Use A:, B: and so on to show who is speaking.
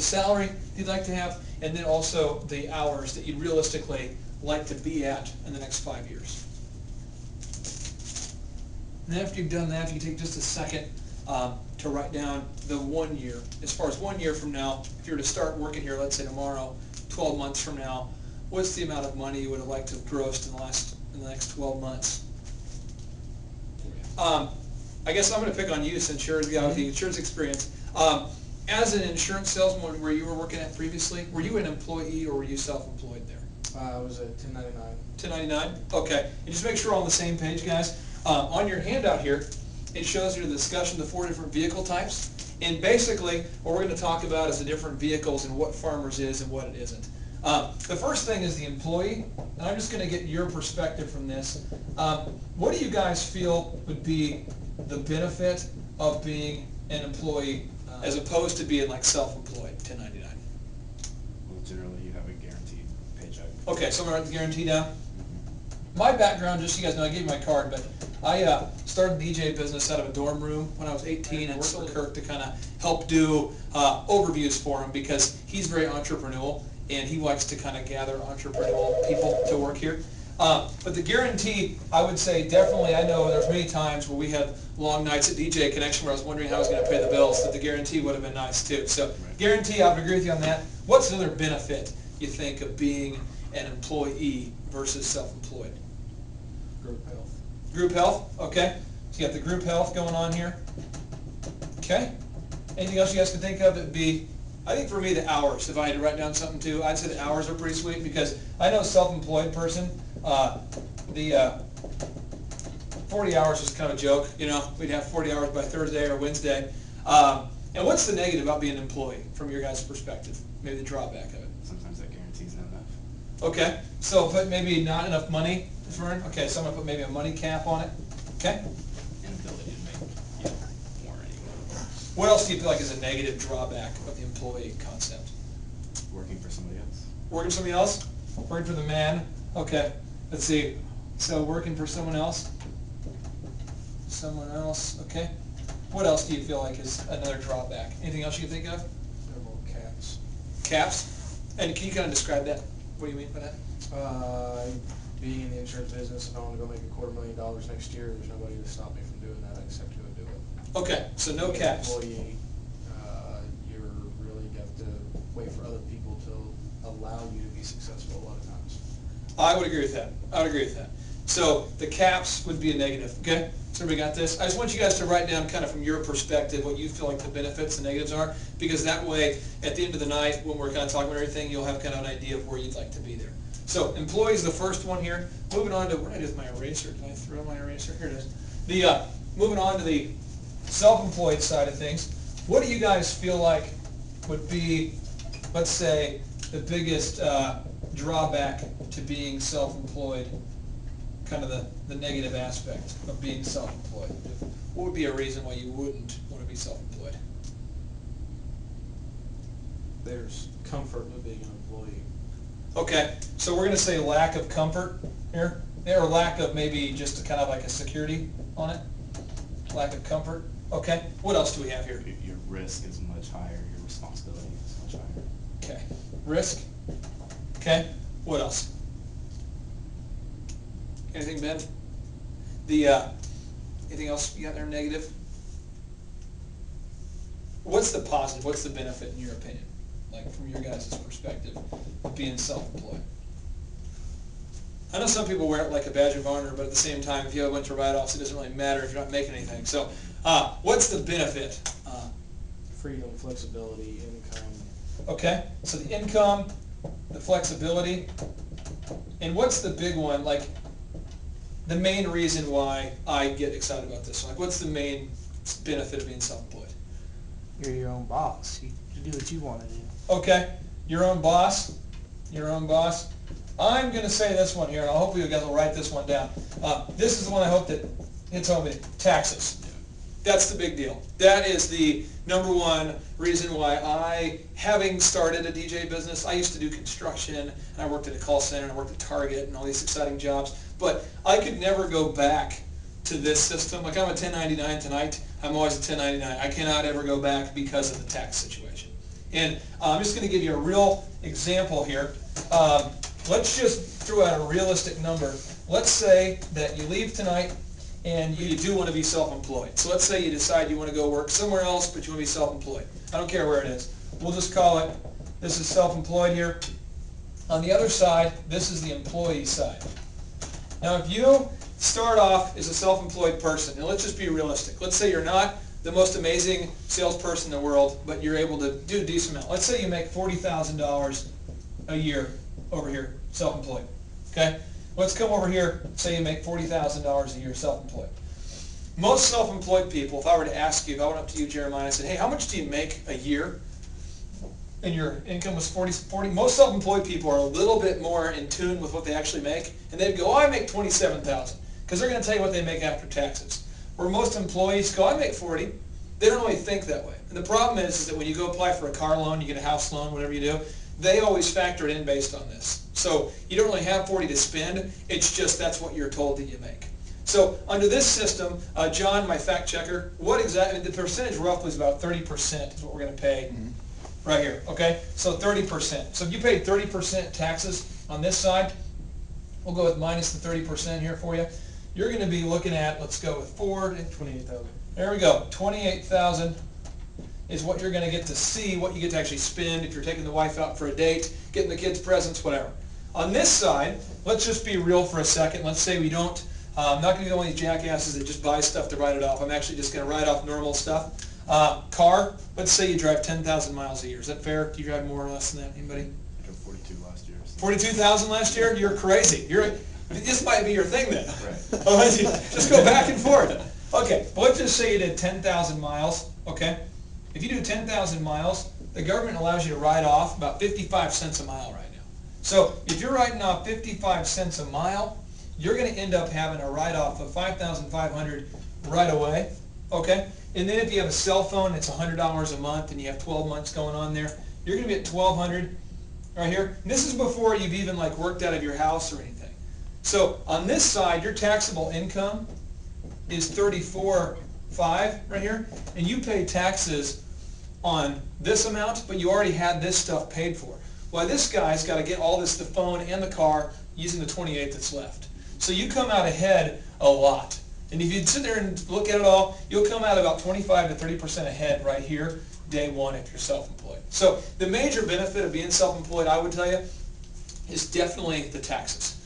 A: salary you'd like to have, and then also the hours that you'd realistically like to be at in the next 5 years. And then after you've done that, if you take just a second to write down the 1 year, as far as 1 year from now, if you were to start working here, let's say tomorrow, 12 months from now, what's the amount of money you would have liked to have grossed in the next 12 months? I guess I'm going to pick on you since you're the the insurance experience. As an insurance salesman where you were working at previously, were you an employee or were you self-employed there?
B: I was at 1099.
A: 1099? Okay. And just make sure we're on the same page, guys. On your handout here, it shows you the discussion of the 4 different vehicle types. And basically, what we're going to talk about is the different vehicles and what Farmers is and what it isn't. The first thing is the employee, and I'm just going to get your perspective from this. What do you guys feel would be the benefit of being an employee as opposed to being like self-employed, 1099?
C: Well, generally you have a guaranteed paycheck.
A: Okay, so I'm going to write the guarantee down. My background, just so you guys know, I gave you my card, but I started the DJ business out of a dorm room when I was 18 and worked for Kirk to kind of help do overviews for him because he's very entrepreneurial and he likes to kind of gather entrepreneurial people to work here. But the guarantee, I would say definitely, I know there's many times where we had long nights at DJ Connection where I was wondering how I was going to pay the bills, so the guarantee would have been nice too. So guarantee, I would agree with you on that. What's another benefit you think of being an employee versus self-employed?
B: Group health.
A: Group health, okay. So you got the group health going on here. Okay. Anything else you guys can think of that would be, I think for me the hours, if I had to write down something too, I'd say the hours are pretty sweet because I know a self-employed person, the 40 hours is kind of a joke, you know, we'd have 40 hours by Thursday or Wednesday. And what's the negative about being an employee from your guys' perspective? Maybe the drawback of it.
C: Sometimes that guarantee's not enough.
A: Okay, so put maybe not enough money for it. Okay, so I'm gonna put maybe a money cap on it. Okay.
C: Inability to make more anyway.
A: What else do you feel like is a negative drawback of the employee concept?
C: Working for somebody else.
A: Working for somebody else? Working for the man? Okay, let's see. So working for someone else? Someone else, okay. What else do you feel like is another drawback? Anything else you can think of?
B: Several caps.
A: Caps? And can you kind of describe that? What do you mean by that?
B: Being in the insurance business, if I want to go make $250,000 next year, there's nobody to stop me from doing that except who would do it.
A: Okay, so no caps.
B: Employee, you really have to wait for other people to allow you to be successful a lot of times.
A: I would agree with that. I would agree with that. So the caps would be a negative, okay? So everybody got this? I just want you guys to write down kind of from your perspective what you feel like the benefits and negatives are, because that way, at the end of the night, when we're kind of talking about everything, you'll have kind of an idea of where you'd like to be there. So employees, the first one here. Moving on to, what did I do with my eraser? Did I throw my eraser? Here it is. Moving on to the self-employed side of things. What do you guys feel like would be, let's say, the biggest drawback to being self-employed? Kind of the negative aspect of being self-employed. What would be a reason why you wouldn't want to be self-employed?
B: There's comfort with being an employee.
A: Okay, so we're going to say lack of comfort here, or lack of maybe just kind of like a security on it. Lack of comfort. Okay, what else do we have here?
C: Your risk is much higher. Your responsibility is much higher.
A: Okay, risk. Okay, what else? Anything, Ben? Anything else you got there negative? What's the positive? What's the benefit in your opinion? Like from your guys' perspective of being self-employed? I know some people wear it like a badge of honor, but at the same time, if you have a bunch of write-offs, it doesn't really matter if you're not making anything. So what's the benefit?
B: Freedom, flexibility, income.
A: Okay, so the income, the flexibility, and what's the big one? Like, the main reason why I get excited about this. Like, what's the main benefit of being self-employed?
D: You're your own boss. You do what you want to do.
A: Okay, your own boss. Your own boss. I'm going to say this one here, and hopefully you guys will write this one down. This is the one I hope that hits home with taxes. That's the big deal. That is the number one reason why I, having started a DJ business, I used to do construction, and I worked at a call center, and I worked at Target, and all these exciting jobs, but I could never go back to this system. Like, I'm a 1099 tonight. I'm always a 1099. I cannot ever go back because of the tax situation. And I'm just going to give you a real example here. Let's just throw out a realistic number. Let's say that you leave tonight and you do want to be self-employed. So let's say you decide you want to go work somewhere else, but you want to be self-employed. I don't care where it is. We'll just call it, this is self-employed here. On the other side, this is the employee side. Now if you start off as a self-employed person, and let's just be realistic. Let's say you're not the most amazing salesperson in the world, but you're able to do a decent amount. Let's say you make $40,000 a year over here, self-employed, okay? Let's come over here, say you make $40,000 a year self-employed. Most self-employed people, if I were to ask you, if I went up to you, Jeremiah, and I said, hey, how much do you make a year? And your income was 40, most self-employed people are a little bit more in tune with what they actually make, and they'd go, oh, I make $27,000, because they're going to tell you what they make after taxes. Where most employees go, I make 40. They don't really think that way. And the problem is that when you go apply for a car loan, you get a house loan, whatever you do, they always factor it in based on this. So you don't really have 40 to spend, it's just that's what you're told that you make. So under this system, John, my fact checker, what exactly, the percentage roughly is about 30% is what we're going to pay right here, okay? So 30%. So if you paid 30% taxes on this side, we'll go with minus the 30% here for you. You're going to be looking at, let's go with
B: 28,000.
A: There we go, 28,000 is what you're going to get to see, what you get to actually spend if you're taking the wife out for a date, getting the kids presents, whatever. On this side, let's just be real for a second. Let's say we don't, I'm not going to be one of these jackasses that just buy stuff to write it off. I'm actually just going to write off normal stuff. Car, let's say you drive 10,000 miles a year. Is that fair? Do you drive more or less than that? Anybody?
C: I drove 42 last year.
A: 42,000 last year? You're crazy. This might be your thing then.
C: Right.
A: Just go back and forth. Okay, but let's just say you did 10,000 miles, okay? If you do 10,000 miles, the government allows you to write off about 55 cents a mile right now. So if you're writing off 55 cents a mile, you're going to end up having a write-off of $5,500 right away, okay? And then if you have a cell phone, it's $100 a month, and you have 12 months going on there, you're going to be at $1,200 right here. And this is before you've even like worked out of your house or anything. So on this side, your taxable income is $34,500 right here, and you pay taxes on this amount, but you already had this stuff paid for. Well, this guy's got to get all this, the phone and the car, using the 28 that's left. So you come out ahead a lot. And if you sit there and look at it all, you'll come out about 25 to 30% ahead right here, day one, if you're self-employed. So the major benefit of being self-employed, I would tell you, is definitely the taxes.